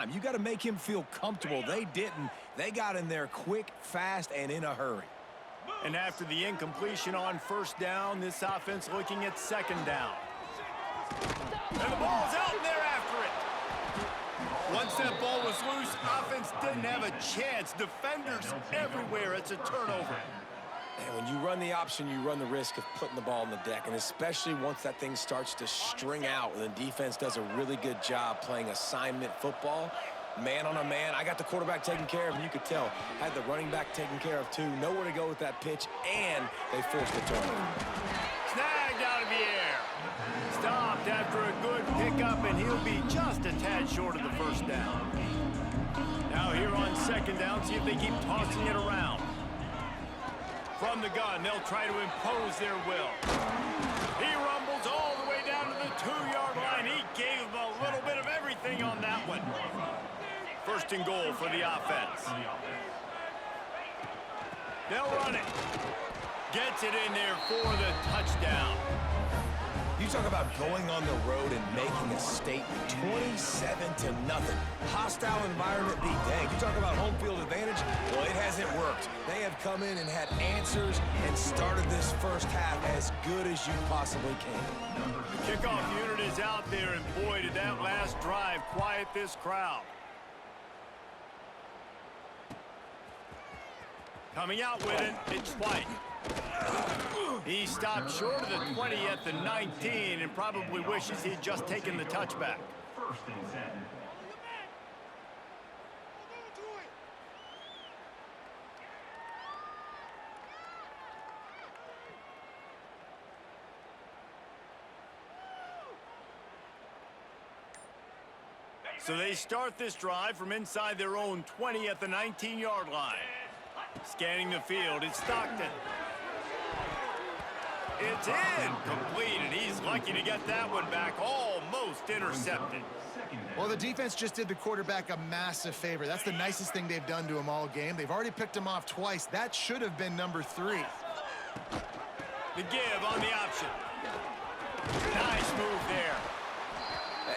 time. You got to make him feel comfortable. They didn't. They got in there quick, fast, and in a hurry. And after the incompletion on first down, this offense looking at second down. And the ball's out, and they're after it. Once that ball was loose, offense didn't have a chance. Defenders everywhere. It's a turnover. And when you run the option, you run the risk of putting the ball on the deck, and especially once that thing starts to string out and the defense does a really good job playing assignment football, man on a man. I got the quarterback taken care of, and you could tell, had the running back taken care of too. Nowhere to go with that pitch, and they forced the turnover. Snagged out of the air. Stopped after a good pickup, and he'll be just a tad short of the first down. Now here on second down, see if they keep tossing it around. From the gun, they'll try to impose their will. He rumbles all the way down to the 2-yard line. He gave them a little bit of everything on that one. First and goal for the offense. They'll run it. Gets it in there for the touchdown. You talk about going on the road and making a statement. 27-0. Hostile environment be dang. You talk about home field advantage. Well, it hasn't worked. They have come in and had answers and started this first half as good as you possibly can. The kickoff unit is out there, and boy, did that last drive quiet this crowd. Coming out with it, it's White. He stopped short of the 20 at the 19 and probably wishes he'd just taken the touchback. First and 10. So they start this drive from inside their own 20 at the 19-yard line. Scanning the field, it's Stockton. It's incomplete, and he's lucky to get that one back, almost intercepted. Well, the defense just did the quarterback a massive favor. That's the nicest thing they've done to him all game. They've already picked him off twice. That should have been number 3. The give on the option. Nice move there.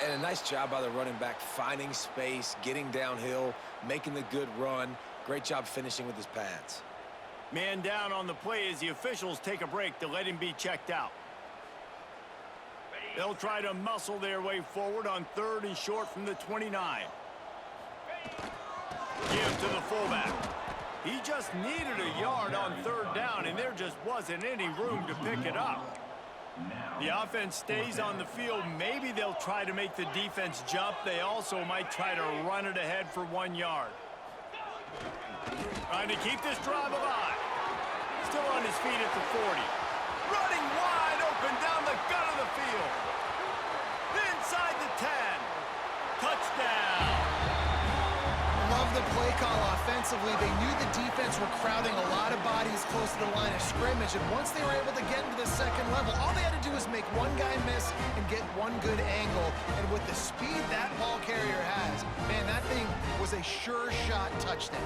And a nice job by the running back, finding space, getting downhill, making the good run. Great job finishing with his pads. Man down on the play as the officials take a break to let him be checked out. They'll try to muscle their way forward on 3rd and short from the 29. Give to the fullback. He just needed a yard on 3rd down, and there just wasn't any room to pick it up. The offense stays on the field. Maybe they'll try to make the defense jump. They also might try to run it ahead for 1 yard. Trying to keep this drive alive. Still on his feet at the 40. Running wide open down the gut of the field. Inside the 10. Touchdown. Love the play call offensively. They knew the defense were crowding a lot of bodies close to the line of scrimmage, and once they were able to get into the second level, all they had to do was make one guy miss and get one good angle. And with the speed that ball carrier has, man, that thing was a sure shot touchdown.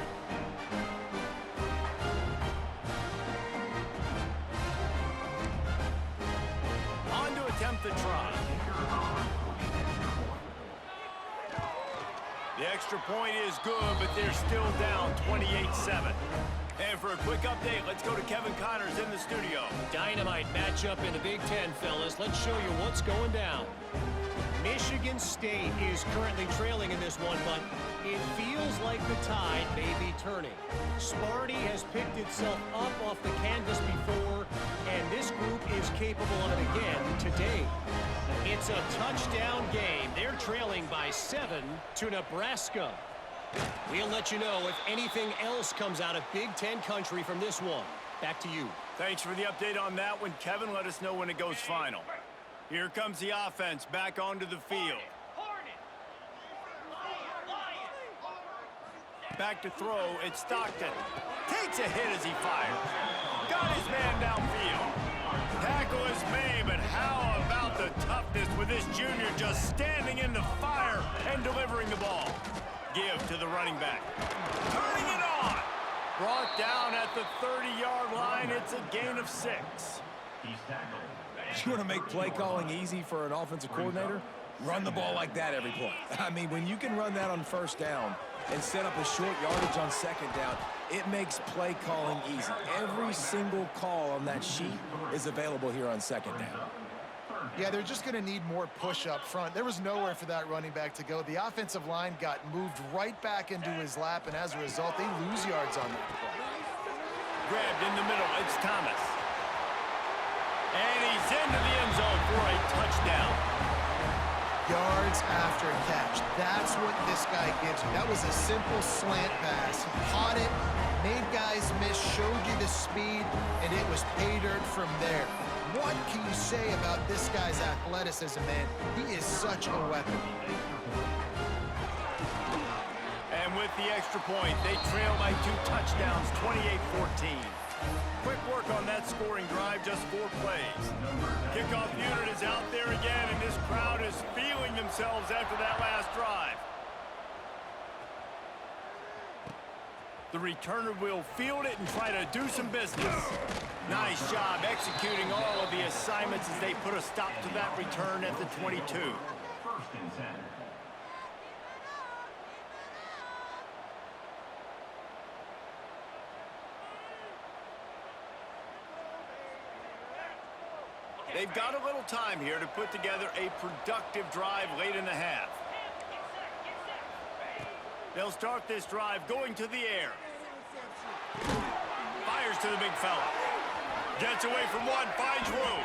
On to attempt the try. The extra point is good, but they're still down 28-7. And for a quick update, let's go to Kevin Connors in the studio. Dynamite matchup in the Big Ten, fellas. Let's show you what's going down. Michigan State is currently trailing in this one, but it feels like the tide may be turning. Sparty has picked itself up off the canvas before, and this group is capable of it again today. It's a touchdown game. They're trailing by 7 to Nebraska. We'll let you know if anything else comes out of Big Ten country from this one. Back to you. Thanks for the update on that one, Kevin. Let us know when it goes final. Here comes the offense back onto the field. Back to throw, it's Stockton. Takes a hit as he fires. Got his man downfield. Tackle is made, but how about the toughness with this junior just standing in the fire and delivering the ball? Give to the running back. Turning it on. Brought down at the 30-yard line. It's a gain of 6. You want to make play calling easy for an offensive coordinator? Run the ball like that every play. I mean, when you can run that on first down and set up a short yardage on second down, it makes play calling easy. Every single call on that sheet is available here on second down. Yeah, they're just going to need more push up front. There was nowhere for that running back to go. The offensive line got moved right back into his lap, and as a result, they lose yards on that play. Grabbed in the middle. It's Thomas. And he's into the end zone for a touchdown. Yards after catch. That's what this guy gives you. That was a simple slant pass. He caught it, made guys miss, showed you the speed, and it was pay dirt from there. What can you say about this guy's athleticism, man? He is such a weapon. And with the extra point, they trail by 2 touchdowns, 28-14. Quick work on that scoring drive, just 4 plays. Kickoff unit is out there again, and this crowd is feeling themselves after that last drive. The returner will field it and try to do some business. Nice job executing all of the assignments as they put a stop to that return at the 22. They've got a little time here to put together a productive drive late in the half. They'll start this drive going to the air. Fires to the big fella. Gets away from one, finds room.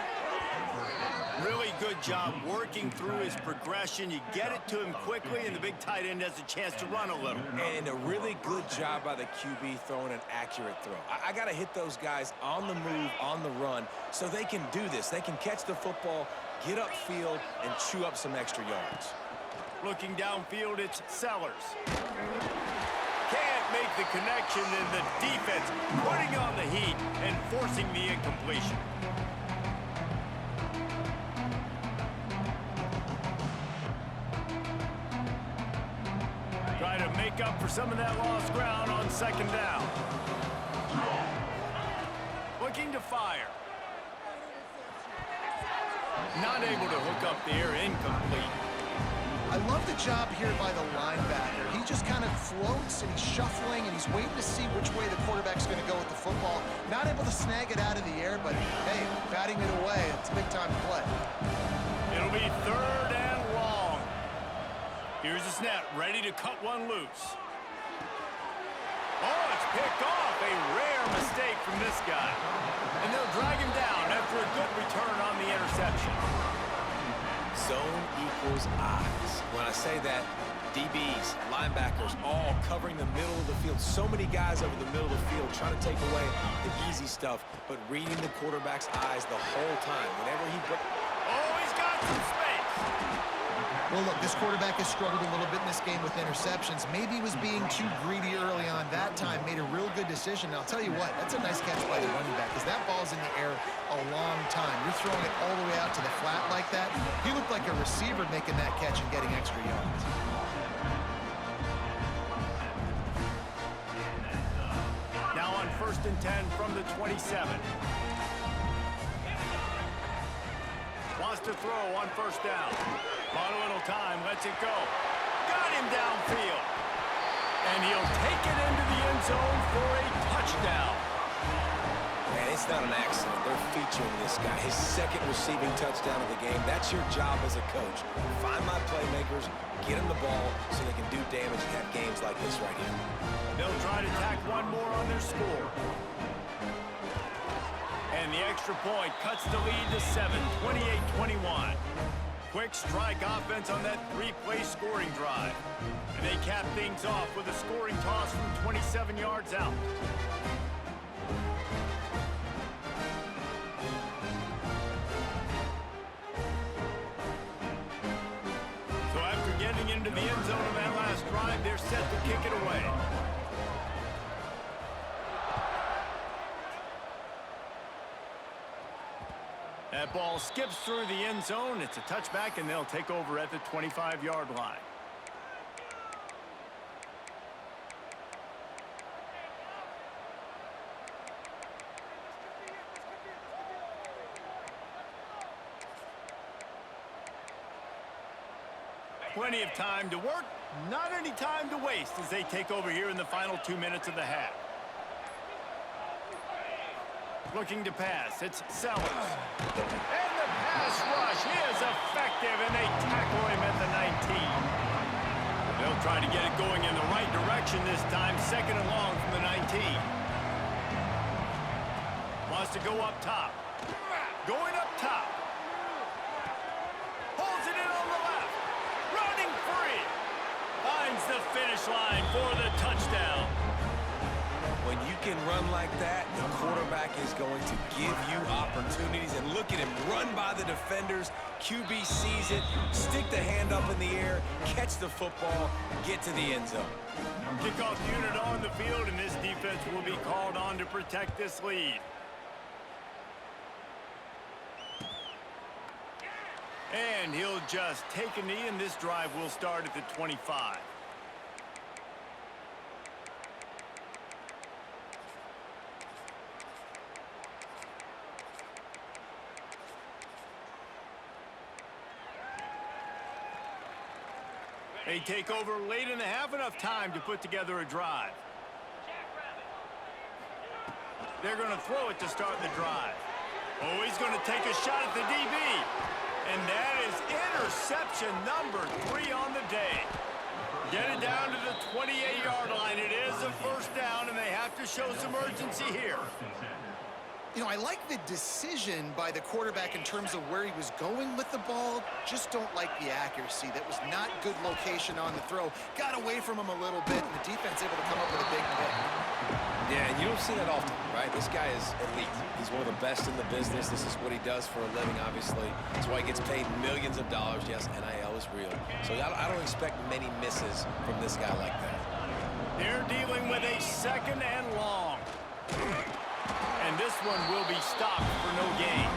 Really good job working through his progression. You get it to him quickly, and the big tight end has a chance to run a little. And a really good job by the QB throwing an accurate throw. I got to hit those guys on the move, on the run, so they can do this. They can catch the football, get upfield, and chew up some extra yards. Looking downfield, it's Sellers. Can't make the connection, and the defense putting on the heat and forcing the incompletion. Try to make up for some of that lost ground on second down. Looking to fire. Not able to hook up there, incomplete. I love the job here by the linebacker. He just kind of floats, and he's shuffling, and he's waiting to see which way the quarterback's going to go with the football. Not able to snag it out of the air, but, hey, batting it away, it's a big-time play. It'll be 3rd and long. Here's the snap, ready to cut one loose. Oh, it's picked off. A rare mistake from this guy. And they'll drag him down after a good return on the interception. Zone equals eyes. When I say that, DBs, linebackers, all covering the middle of the field. So many guys over the middle of the field trying to take away the easy stuff, but reading the quarterback's eyes the whole time. Whenever he... Oh, he's got some space. Well, look, this quarterback has struggled a little bit in this game with interceptions. Maybe he was being too greedy early on that time, made a real good decision. And I'll tell you what, that's a nice catch by the running back, because that ball's in the air a long time. You're throwing it all the way out to the flat like that. He looked like a receiver making that catch and getting extra yards. Now on 1st and 10 from the 27. Wants to throw on 1st down. Bought a little time, lets it go. Got him downfield. And he'll take it into the end zone for a touchdown. Man, it's not an accident. They're featuring this guy. His 2nd receiving touchdown of the game. That's your job as a coach. Find my playmakers, get them the ball so they can do damage and have games like this right here. They'll try to tack one more on their score. And the extra point cuts the lead to 7, 28-21. Quick strike offense on that 3-play scoring drive. And they cap things off with a scoring toss from 27 yards out. So after getting into the end zone on that last drive, they're set to kick it away. That ball skips through the end zone. It's a touchback, and they'll take over at the 25-yard line. Plenty of time to work, not any time to waste as they take over here in the final 2 minutes of the half. Looking to pass, it's Sellers. And the pass rush is effective, and they tackle him at the 19. They'll try to get it going in the right direction this time, second and long from the 19. Wants to go up top. Going up top. Pulls it in on the left. Running free. Finds the finish line for the touchdown. When you can run like that, the quarterback is going to give you opportunities. And look at him run by the defenders. QB sees it, stick the hand up in the air, catch the football, get to the end zone. Kickoff unit on the field, and this defense will be called on to protect this lead. And he'll just take a knee, and this drive will start at the 25. They take over late in the half, enough time to put together a drive. They're going to throw it to start the drive. Oh, he's going to take a shot at the DB. And that is interception number 3 on the day. Get it down to the 28-yard line. It is a first down, and they have to show some urgency here. You know, I like the decision by the quarterback in terms of where he was going with the ball. Just don't like the accuracy. That was not good location on the throw. Got away from him a little bit, and the defense able to come up with a big pick. Yeah, and you don't see that often, right? This guy is elite. He's one of the best in the business. This is what he does for a living, obviously. That's why he gets paid millions of dollars. Yes, NIL is real. So I don't expect many misses from this guy like that. They're dealing with a second and long. And this one will be stopped for no gain.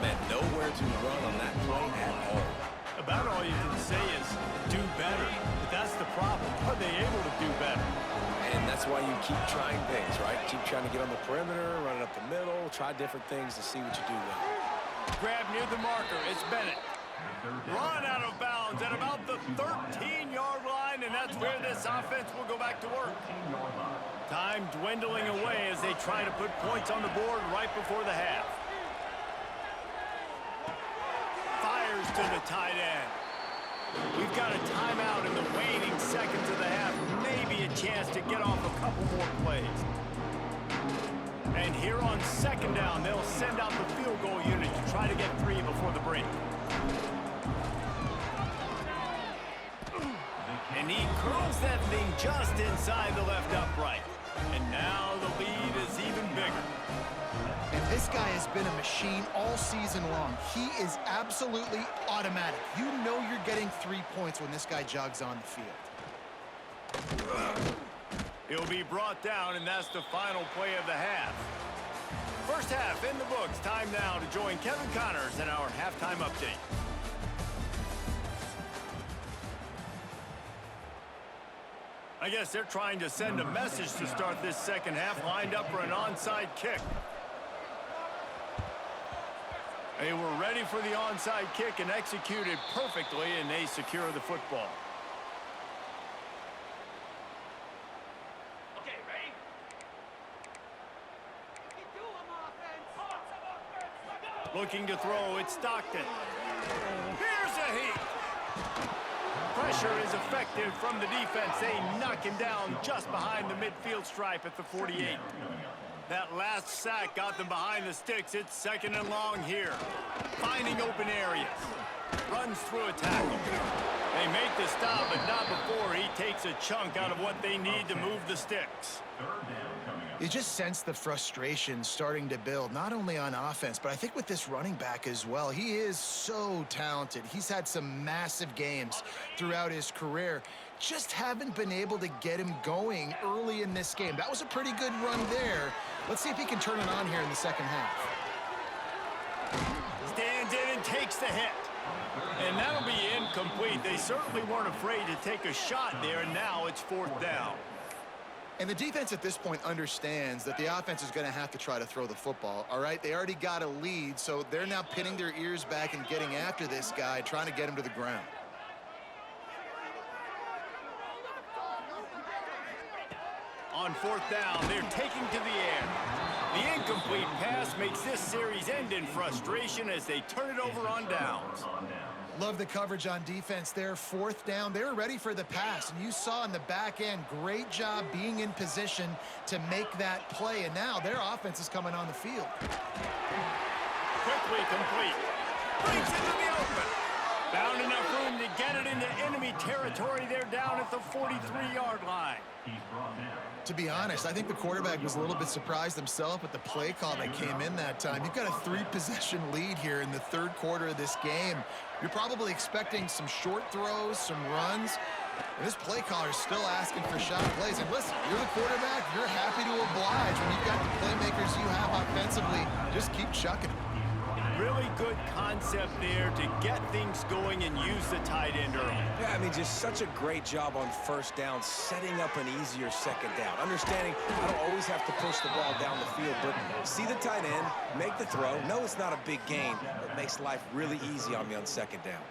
Man, nowhere to run on that play at all. About all you can say is do better. But that's the problem. Are they able to do better? And that's why you keep trying things, right? Keep trying to get on the perimeter, run it up the middle, try different things to see what you do well. Grab near the marker. It's Bennett. Run out of bounds at about the 13-yard line, and that's where this offense will go back to work. Time dwindling away as they try to put points on the board right before the half. Fires to the tight end. We've got a timeout in the waning seconds of the half. Maybe a chance to get off a couple more plays. And here on second down, they'll send out the field goal unit to try to get 3 before the break. And he curls that thing just inside the left upright. And now the lead is even bigger. And this guy has been a machine all season long. He is absolutely automatic. You know you're getting 3 points when this guy jogs on the field. He'll be brought down, and that's the final play of the half. First half in the books. Time now to join Kevin Connors in our halftime update. I guess they're trying to send a message to start this second half, lined up for an onside kick. They were ready for the onside kick and executed perfectly, and they secure the football. Okay, ready? Looking to throw, it's Stockton. Here's a heat. Pressure is effective from the defense. They knock him down just behind the midfield stripe at the 48. That last sack got them behind the sticks. It's second and long here. Finding open areas. Runs through a tackle. They make the stop, but not before he takes a chunk out of what they need to move the sticks. You just sense the frustration starting to build, not only on offense, but I think with this running back as well. He is so talented. He's had some massive games throughout his career. Just haven't been able to get him going early in this game. That was a pretty good run there. Let's see if he can turn it on here in the second half. Stands in and takes the hit. And that'll be incomplete. They certainly weren't afraid to take a shot there, and now it's fourth down. And the defense at this point understands that the offense is going to have to try to throw the football, all right? They already got a lead, so they're now pinning their ears back and getting after this guy, trying to get him to the ground. On fourth down, they're taking to the air. The incomplete pass makes this series end in frustration as they turn it over on downs. Love the coverage on defense there. Fourth down, they were ready for the pass, and you saw in the back end, great job being in position to make that play, and now their offense is coming on the field. Quickly complete. Breaks into the open. Found enough room to get it into enemy territory. They're down at the 43-yard line. To be honest, I think the quarterback was a little bit surprised himself with the play call that came in that time. You've got a 3-possession lead here in the third quarter of this game. You're probably expecting some short throws, some runs. And this play caller is still asking for shot plays. And listen, you're the quarterback. You're happy to oblige when you've got the playmakers you have offensively. Just keep chucking them. Really good concept there to get things going and use the tight end early. Yeah, I mean, just such a great job on first down, setting up an easier second down. Understanding I don't always have to push the ball down the field, but see the tight end, make the throw. No, it's not a big gain, but makes life really easy on me on second down.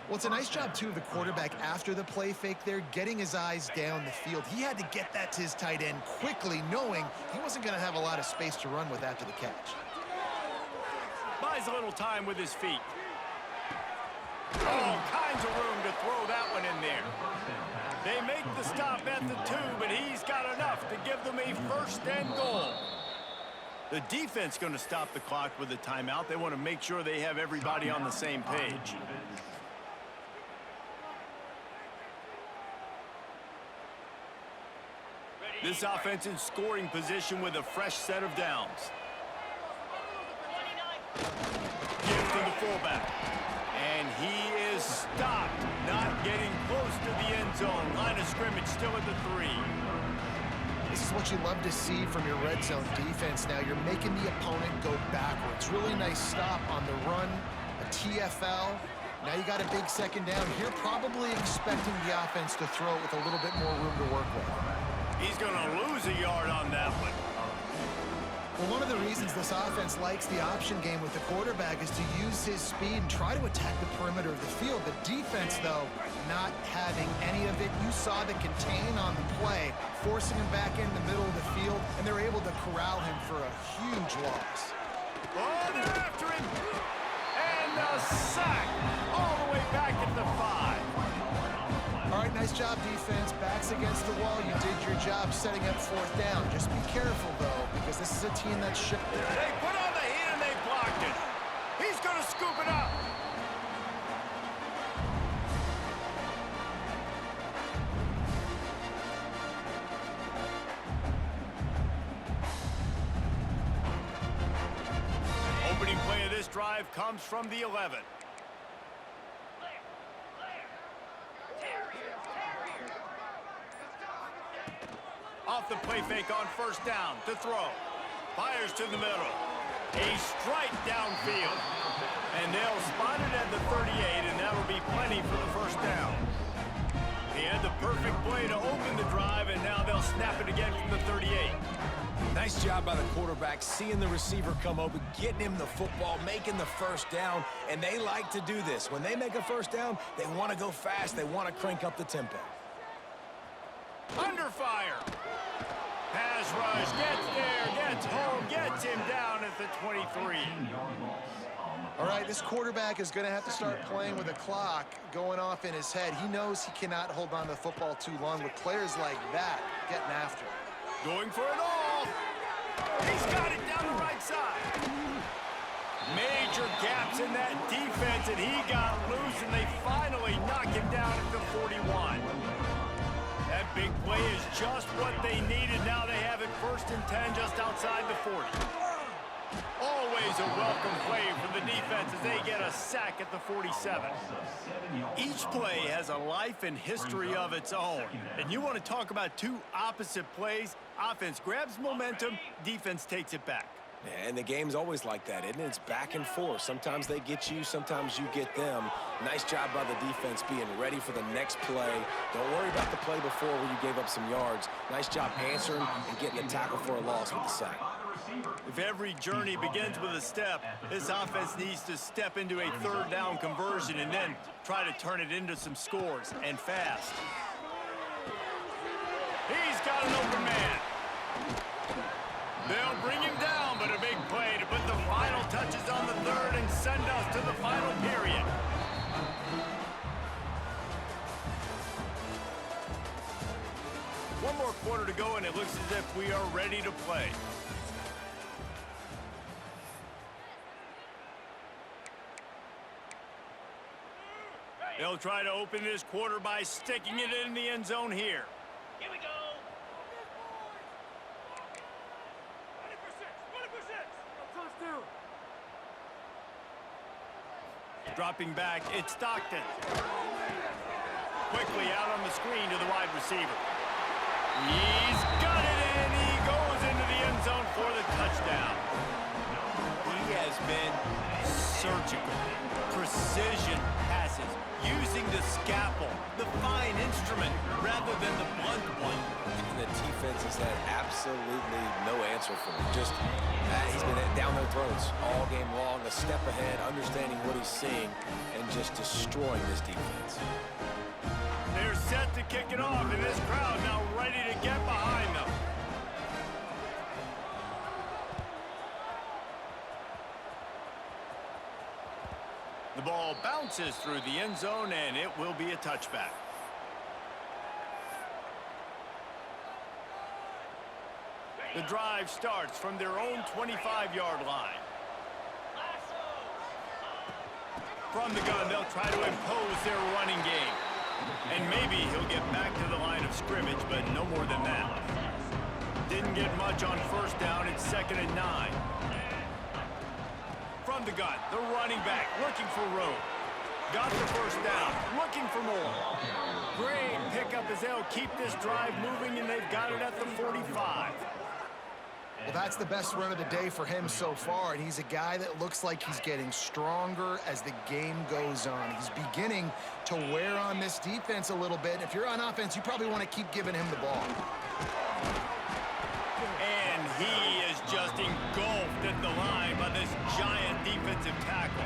Well, it's a nice job, too, of the quarterback after the play fake there, getting his eyes down the field. He had to get that to his tight end quickly, knowing he wasn't going to have a lot of space to run with after the catch. Buys a little time with his feet. All kinds of room to throw that one in there. They make the stop at the 2, but he's got enough to give them a first and goal. The defense going to stop the clock with a timeout. They want to make sure they have everybody on the same page. This offense in scoring position with a fresh set of downs. Gives to the fullback. And he is stopped, not getting close to the end zone. Line of scrimmage still at the 3. This is what you love to see from your red zone defense now. You're making the opponent go backwards. Really nice stop on the run, a TFL. Now you got a big second down. You're probably expecting the offense to throw it with a little bit more room to work with. He's going to lose a yard on that one. Well, one of the reasons this offense likes the option game with the quarterback is to use his speed and try to attack the perimeter of the field. The defense, though, not having any of it. You saw the contain on the play, forcing him back in the middle of the field, and they're able to corral him for a huge loss. Oh, they're after him. And a sack all the way back at the 5. All right, nice job, defense. Backs against the wall. You did your job setting up fourth down. Just be careful, though, because this is a team that's They put on the heat and they blocked it. He's going to scoop it up. Opening play of this drive comes from the 11. Off the play fake on first down to throw. Fires to the middle. A strike downfield. And they'll spot it at the 38, and that'll be plenty for the first down. He had the perfect play to open the drive, and now they'll snap it again from the 38. Nice job by the quarterback, seeing the receiver come open, getting him the football, making the first down, and they like to do this. When they make a first down, they want to go fast. They want to crank up the tempo. Under fire. Pass rush, gets there, gets home, gets him down at the 23. All right, this quarterback is going to have to start playing with a clock going off in his head. He knows he cannot hold on to the football too long with players like that getting after him. Going for it all. He's got it down the right side. Major gaps in that defense, and he got loose, and they finally knock him down at the 41. That big play is just what they needed. Now they have it first and 10 just outside the 40. Always a welcome play for the defense as they get a sack at the 47. Each play has a life and history of its own. And you want to talk about two opposite plays. Offense grabs momentum, defense takes it back. Yeah, and the game's always like that, isn't it? It's back and forth. Sometimes they get you, sometimes you get them. Nice job by the defense being ready for the next play. Don't worry about the play before where you gave up some yards. Nice job answering and getting a tackle for a loss with the sack. If every journey begins with a step, this offense needs to step into a third down conversion and then try to turn it into some scores, and fast. He's got an open man. One more quarter to go, and it looks as if we are ready to play. They'll try to open this quarter by sticking it in the end zone here. Here we go. Dropping back, it's Stockton. Quickly out on the screen to the wide receiver. He's got it, and he goes into the end zone for the touchdown. He has been surgical, precision passes, using the scalpel, the fine instrument, rather than the blunt one. And the defense has had absolutely no answer for him. Just, he's been down their throats all game long, a step ahead, understanding what he's seeing, and just destroying this defense. They're set to kick it off, and this crowd now ready to get behind them. The ball bounces through the end zone, and it will be a touchback. The drive starts from their own 25-yard line. From the gun, they'll try to impose their running game. And maybe he'll get back to the line of scrimmage, but no more than that. Didn't get much on first down. It's 2nd and 9. From the gun, the running back looking for room. Got the first down, looking for more. Great pickup as they'll keep this drive moving, and they've got it at the 45. Well, that's the best run of the day for him so far, and he's a guy that looks like he's getting stronger as the game goes on. He's beginning to wear on this defense a little bit. If you're on offense, you probably want to keep giving him the ball. And he is just engulfed at the line by this giant defensive tackle.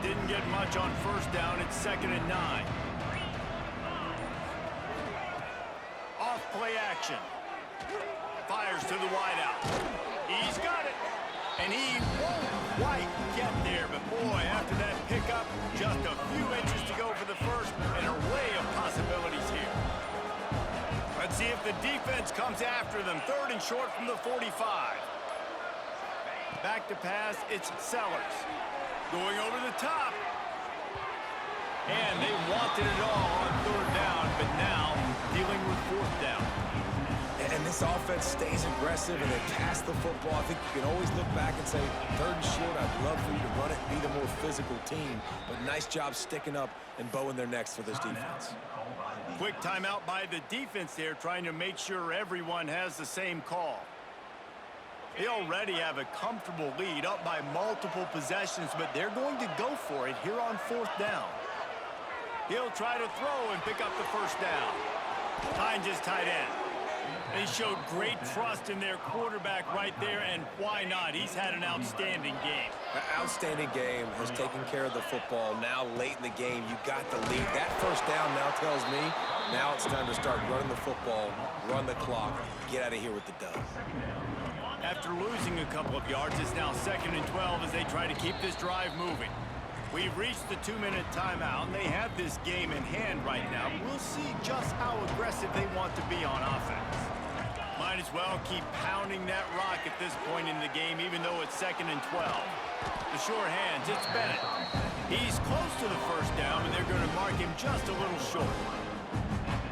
Didn't get much on first down. It's 2nd and 9. Off play action. Fires to the wideout. He's got it. And he won't quite get there. But boy, after that pickup, just a few inches to go for the first, and an array of possibilities here. Let's see if the defense comes after them. 3rd and short from the 45. Back to pass, it's Sellers. Going over the top. And they wanted it all on 3rd down, but now dealing with 4th down. And this offense stays aggressive, and they pass the football. I think you can always look back and say, 3rd and short, I'd love for you to run it, be the more physical team. But nice job sticking up and bowing their necks for this defense. Quick timeout by the defense there, trying to make sure everyone has the same call. They already have a comfortable lead, up by multiple possessions, but they're going to go for it here on 4th down. He'll try to throw and pick up the first down. Finds his tight end. They showed great trust in their quarterback right there, and why not? He's had an outstanding game. An outstanding game, has taken care of the football. Now late in the game, you got the lead. That first down now tells me now it's time to start running the football, run the clock, get out of here with the dub. After losing a couple of yards, it's now 2nd and 12 as they try to keep this drive moving. We've reached the 2-minute timeout, and they have this game in hand right now. We'll see just how aggressive they want to be on offense. Might as well keep pounding that rock at this point in the game, even though it's 2nd and 12. The sure hands, it's Bennett. He's close to the first down, and they're going to mark him just a little short.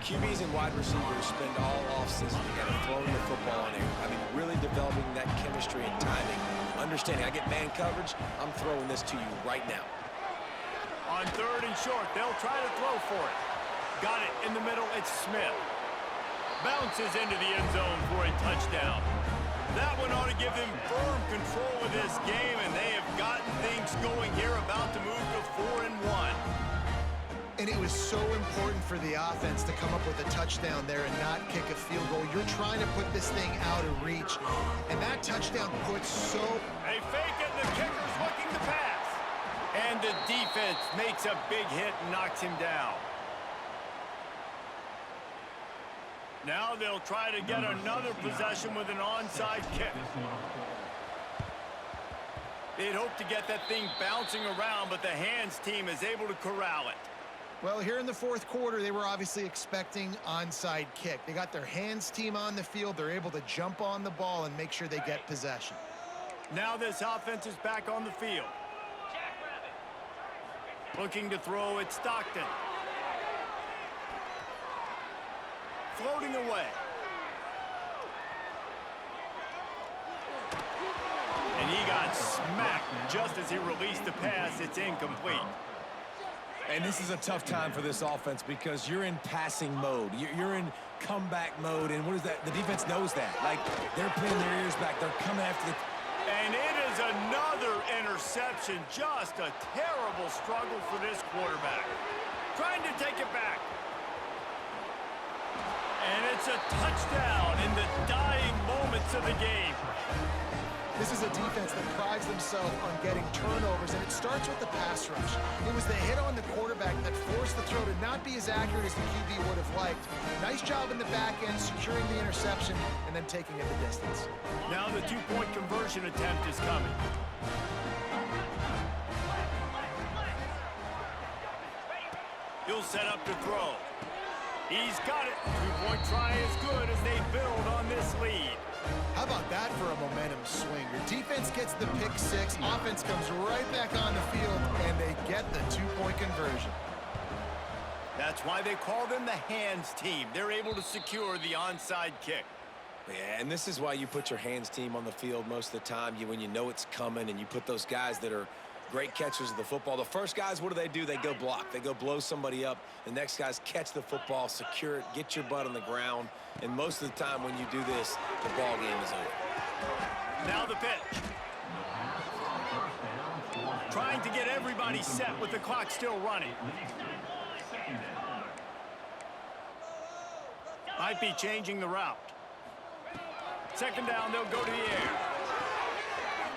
QBs and wide receivers spend all offseason together throwing the football in air. I mean, really developing that chemistry and timing. Understanding, I get man coverage, I'm throwing this to you right now. On 3rd and short, they'll try to throw for it. Got it in the middle, it's Smith. Bounces into the end zone for a touchdown. That one ought to give them firm control of this game, and they have gotten things going here, about to move to 4 and 1. And it was so important for the offense to come up with a touchdown there and not kick a field goal. You're trying to put this thing out of reach, and that touchdown puts so... They fake it, and the kicker's looking to pass. And the defense makes a big hit and knocks him down. Now they'll try to get another possession with an onside kick. They'd hope to get that thing bouncing around, but the hands team is able to corral it. Well, here in the fourth quarter, they were obviously expecting onside kick. They got their hands team on the field. They're able to jump on the ball and make sure they get possession. Now this offense is back on the field. Looking to throw at Stockton. Floating away. And he got smacked just as he released the pass. It's incomplete. And this is a tough time for this offense because you're in passing mode. You're in comeback mode, and what is that? The defense knows that. Like, they're pinning their ears back. They're coming after the... And it is another interception. Just a terrible struggle for this quarterback. Trying to take it back. And it's a touchdown in the dying moments of the game. This is a defense that prides themselves on getting turnovers, and it starts with the pass rush. It was the hit on the quarterback that forced the throw to not be as accurate as the QB would have liked. Nice job in the back end, securing the interception, and then taking it the distance. Now the two-point conversion attempt is coming. He'll set up to throw. He's got it. Two-point try is good as they build on this lead. How about that for a momentum swing? Your defense gets the pick six, offense comes right back on the field, and they get the two-point conversion. That's why they call them the hands team. They're able to secure the onside kick. Yeah, and this is why you put your hands team on the field most of the time. When you know it's coming, and you put those guys that are great catchers of the football. The first guys, what do? They go block. They go blow somebody up. The next guys catch the football, secure it, get your butt on the ground. And most of the time when you do this, the ball game is over. Now the pitch. Trying to get everybody set with the clock still running. Might be changing the route. Second down, they'll go to the air.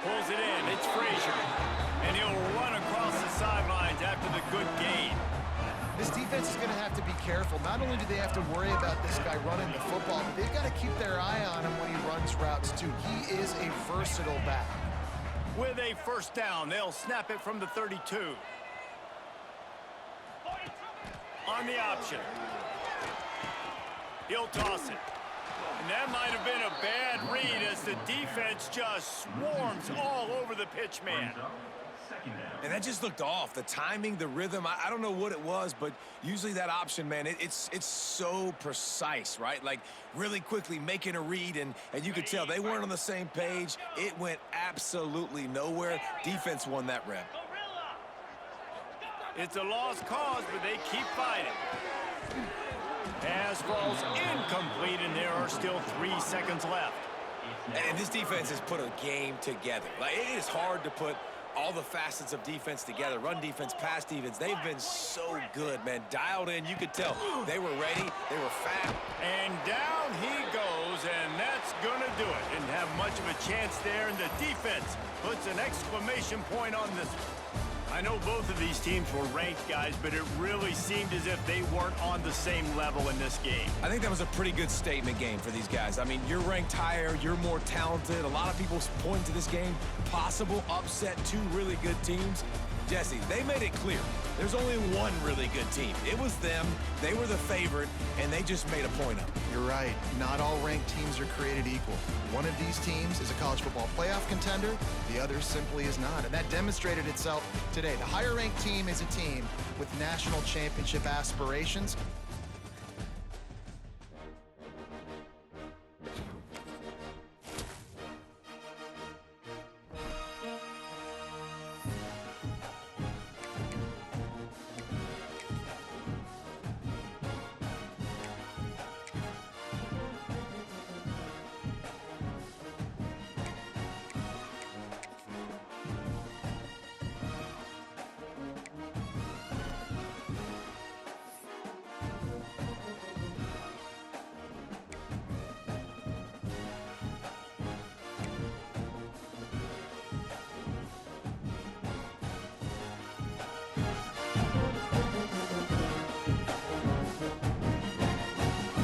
Pulls it in. It's Frazier. And he'll run across the sidelines after the good gain. This defense is going to have to be careful. Not only do they have to worry about this guy running the football, but they've got to keep their eye on him when he runs routes, too. He is a versatile back. With a first down, they'll snap it from the 32. On the option. He'll toss it. And that might have been a bad read as the defense just swarms all over the pitch man. And that just looked off. The timing, the rhythm, I don't know what it was, but usually that option, man, it's so precise, right? Like, really quickly making a read, and you could tell they weren't on the same page. It went absolutely nowhere. Defense won that rep. It's a lost cause, but they keep fighting. Pass falls incomplete, and there are still 3 seconds left. And this defense has put a game together. Like, it is hard to put all the facets of defense together. Run defense, pass defense. They've been so good, man. Dialed in. You could tell they were ready. They were fat. And down he goes, and that's going to do it. Didn't have much of a chance there, and the defense puts an exclamation point on this one. I know both of these teams were ranked, guys, but it really seemed as if they weren't on the same level in this game. I think that was a pretty good statement game for these guys. I mean, you're ranked higher, you're more talented. A lot of people point to this game, possible upset, 2 really good teams. Jesse, they made it clear. There's only one really good team. It was them. They were the favorite, and they just made a point of it. You're right. Not all ranked teams are created equal. One of these teams is a college football playoff contender. The other simply is not. And that demonstrated itself today. The higher ranked team is a team with national championship aspirations.